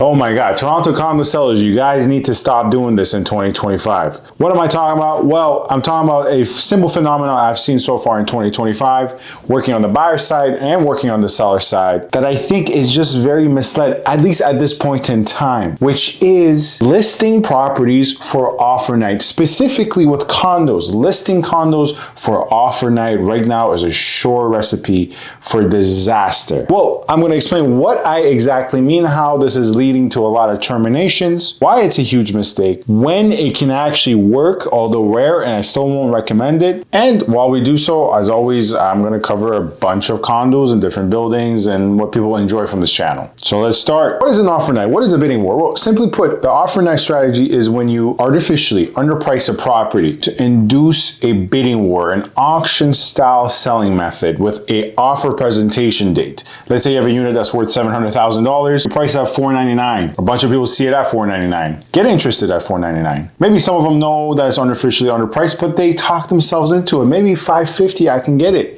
Oh my God, Toronto condo sellers, you guys need to stop doing this in 2025. What am I talking about? Well, I'm talking about a simple phenomenon I've seen so far in 2025, working on the buyer side and working on the seller side, that I think is just very misled, at least at this point in time, which is listing properties for offer night, specifically with condos. Listing condos for offer night right now is a sure recipe for disaster. Well, I'm going to explain what I exactly mean, how this is leading to a lot of terminations, why it's a huge mistake, when it can actually work, although rare, and I still won't recommend it. And while we do so, as always, I'm going to cover a bunch of condos in different buildings and what people enjoy from this channel. So let's start. What is an offer night? What is a bidding war? Well, simply put, the offer night strategy is when you artificially underprice a property to induce a bidding war, an auction style selling method with a offer presentation date. Let's say you have a unit that's worth $700,000, you price at $499,000. A bunch of people see it at $499,000. Get interested at $499,000. Maybe some of them know that it's artificially underpriced, but they talk themselves into it. Maybe $550,000, I can get it.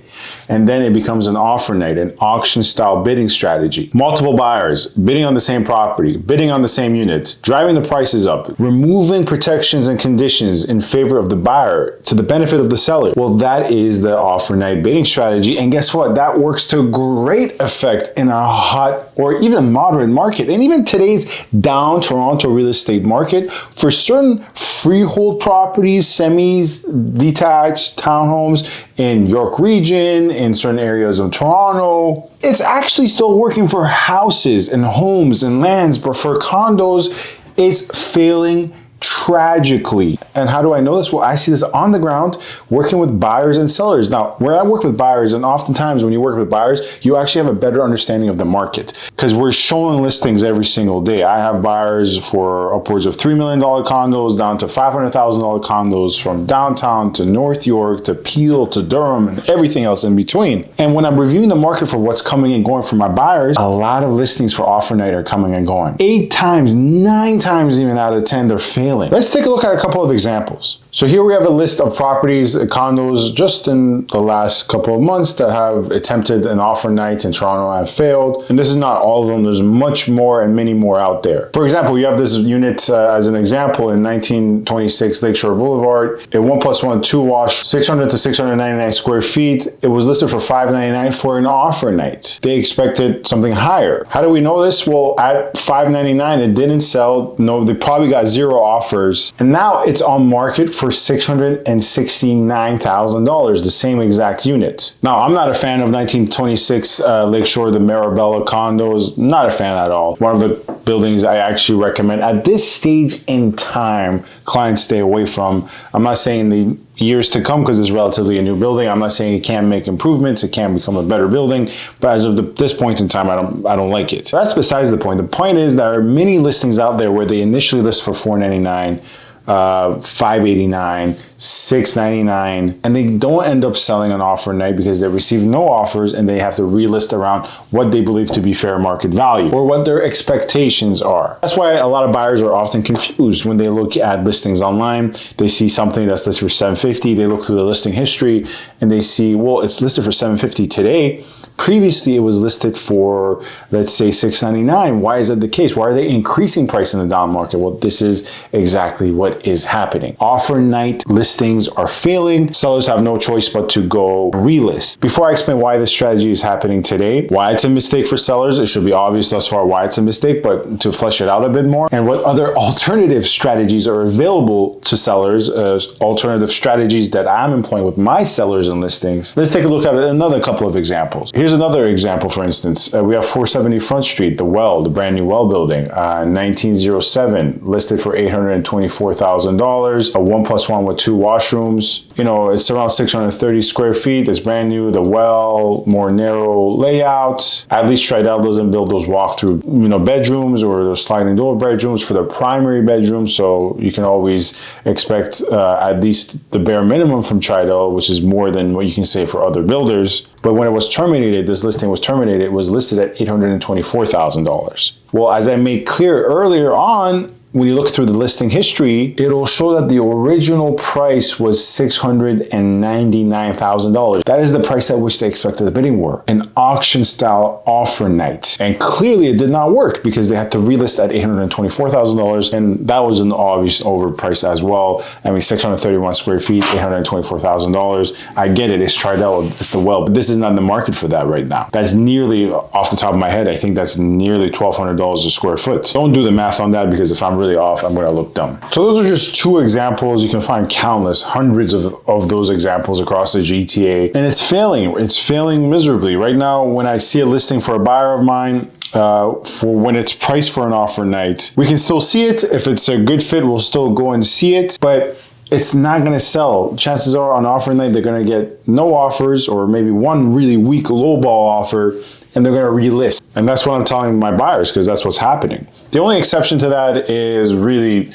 And then it becomes an offer night, an auction style bidding strategy. Multiple buyers bidding on the same property, bidding on the same unit, driving the prices up, removing protections and conditions in favor of the buyer to the benefit of the seller. Well, that is the offer night bidding strategy. And guess what? That works to great effect in a hot or even moderate market. And even today's down Toronto real estate market, for certain freehold properties, semis, detached townhomes in York region, in certain areas of Toronto, it's actually still working for houses and homes and lands, but for condos, it's failing tragically. And how do I know this? Well, I see this on the ground working with buyers and sellers. Now, where I work with buyers, and oftentimes when you work with buyers, you actually have a better understanding of the market because we're showing listings every single day. I have buyers for upwards of $3 million condos down to $500,000 condos, from downtown to North York to Peel to Durham and everything else in between. And when I'm reviewing the market for what's coming and going for my buyers, a lot of listings for offer night are coming and going. 8 times, 9 times even out of 10, they're failing. Let's take a look at a couple of examples. So here we have a list of properties, condos, just in the last couple of months that have attempted an offer night in Toronto and have failed. And this is not all of them. There's much more and many more out there. For example, you have this unit as an example in 1926 Lakeshore Boulevard, a 1+1 2-wash, 600 to 699 square feet. It was listed for $599 for an offer night. They expected something higher. How do we know this? Well, at $599, it didn't sell. No, they probably got 0 offers. And now it's on market for $669,000, the same exact unit. Now, I'm not a fan of 1926 Lakeshore, the Marabella condos. Not a fan at all. One of the buildings I actually recommend at this stage in time clients stay away from. I'm not saying the years to come, because it's relatively a new building. I'm not saying it can't make improvements, it can become a better building, but as of this point in time, I don't like it. So that's besides the point. The point is there are many listings out there where they initially list for $499, $589, $699, and they don't end up selling an offer night because they receive no offers and they have to relist around what they believe to be fair market value or what their expectations are. That's why a lot of buyers are often confused when they look at listings online. They see something that's listed for $750, they look through the listing history and they see, well, it's listed for $750 today. Previously, it was listed for, let's say, $699. Why is that the case? Why are they increasing price in the down market? Well, this is exactly what is happening. Offer night listings are failing. Sellers have no choice but to go relist. Before I explain why this strategy is happening today, why it's a mistake for sellers, it should be obvious thus far why it's a mistake, but to flesh it out a bit more, and what other alternative strategies are available to sellers, alternative strategies that I'm employing with my sellers and listings. Let's take a look at another couple of examples. Here's another example, for instance. We have 470 Front Street, the Well, the brand new Well building, 1907, listed for $824,000, a 1+1 with 2 washrooms. You know, it's around 630 square feet. It's brand new, the Well, more narrow layout. At least Tridel doesn't build those walk-through, bedrooms or those sliding door bedrooms for the primary bedroom. So you can always expect at least the bare minimum from Tridel, which is more than what you can say for other builders. But when it was terminated, this listing was terminated, it was listed at $824,000. Well, as I made clear earlier on, when you look through the listing history, it'll show that the original price was $699,000. That is the price at which they expected the bidding war. An auction style offer night. And clearly it did not work because they had to relist at $824,000, and that was an obvious overprice as well. I mean, 631 square feet, $824,000. I get it, it's tried out, it's the well, but this is not the market for that right now. That's nearly, off the top of my head, I think that's nearly $1,200 a square foot. Don't do the math on that, because if I'm really off, I'm gonna look dumb. So those are just two examples. You can find countless, hundreds of those examples across the GTA, and it's failing miserably. Right now, when I see a listing for a buyer of mine, for when it's priced for an offer night, we can still see it. If it's a good fit, we'll still go and see it, but it's not gonna sell. Chances are on offer night, they're gonna get no offers, or maybe one really weak lowball offer, and they're gonna relist. And that's what I'm telling my buyers, because that's what's happening. The only exception to that is really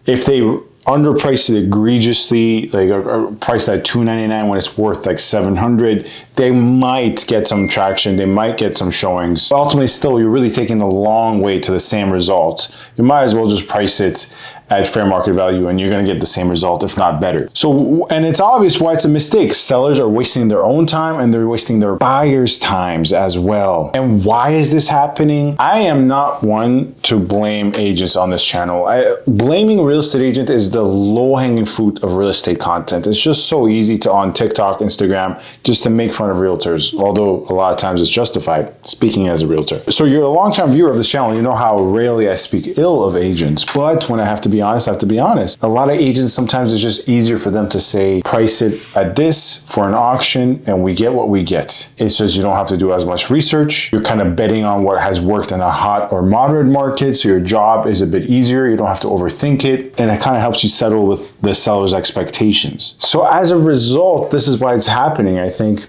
if they underpriced it egregiously, like a price at $299 when it's worth like $700, they might get some traction, they might get some showings. But ultimately, still, you're really taking a long way to the same result. You might as well just price it at fair market value, and you're gonna get the same result, if not better. So, and it's obvious why it's a mistake. Sellers are wasting their own time, and they're wasting their buyers' times as well. And why is this happening? I am not one to blame agents on this channel. Blaming a real estate agent is the low-hanging fruit of real estate content. It's just so easy to, on TikTok, Instagram, just to make fun of realtors, although a lot of times it's justified, speaking as a realtor. So you're a long-time viewer of this channel, you know how rarely I speak ill of agents, but when I have to be honest, I have to be honest. A lot of agents, sometimes it's just easier for them to say, price it at this for an auction, and we get what we get. It's just you don't have to do as much research. You're kind of betting on what has worked in a hot or moderate market, so your job is a bit easier. You don't have to overthink it, and it kind of helps you settle with the seller's expectations. So as a result, this is why it's happening. I think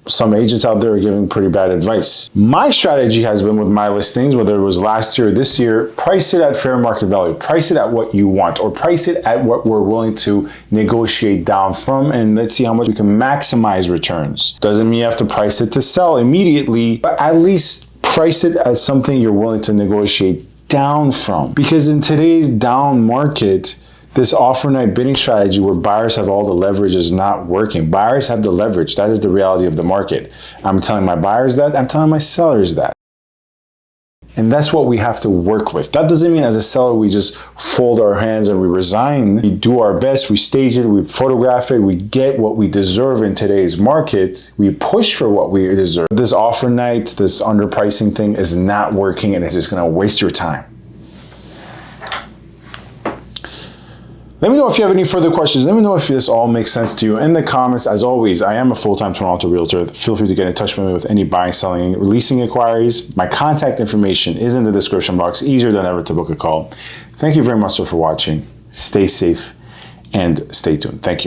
some agents out there are giving pretty bad advice. My strategy has been with my listings, whether it was last year or this year, price it at fair market value, price it at what you want, or price it at what we're willing to negotiate down from, and let's see how much we can maximize returns. Doesn't mean you have to price it to sell immediately, but at least price it as something you're willing to negotiate down from. Because in today's down market, this offer night bidding strategy where buyers have all the leverage is not working. Buyers have the leverage. That is the reality of the market. I'm telling my buyers that. I'm telling my sellers that. And that's what we have to work with. That doesn't mean as a seller, we just fold our hands and we resign. We do our best. We stage it. We photograph it. We get what we deserve in today's market. We push for what we deserve. This offer night, this underpricing thing is not working, and it's just going to waste your time. Let me know if you have any further questions. Let me know if this all makes sense to you in the comments. As always, I am a full-time Toronto realtor. Feel free to get in touch with me with any buying, selling, leasing inquiries. My contact information is in the description box. Easier than ever to book a call. Thank you very much for watching. Stay safe and stay tuned. Thank you.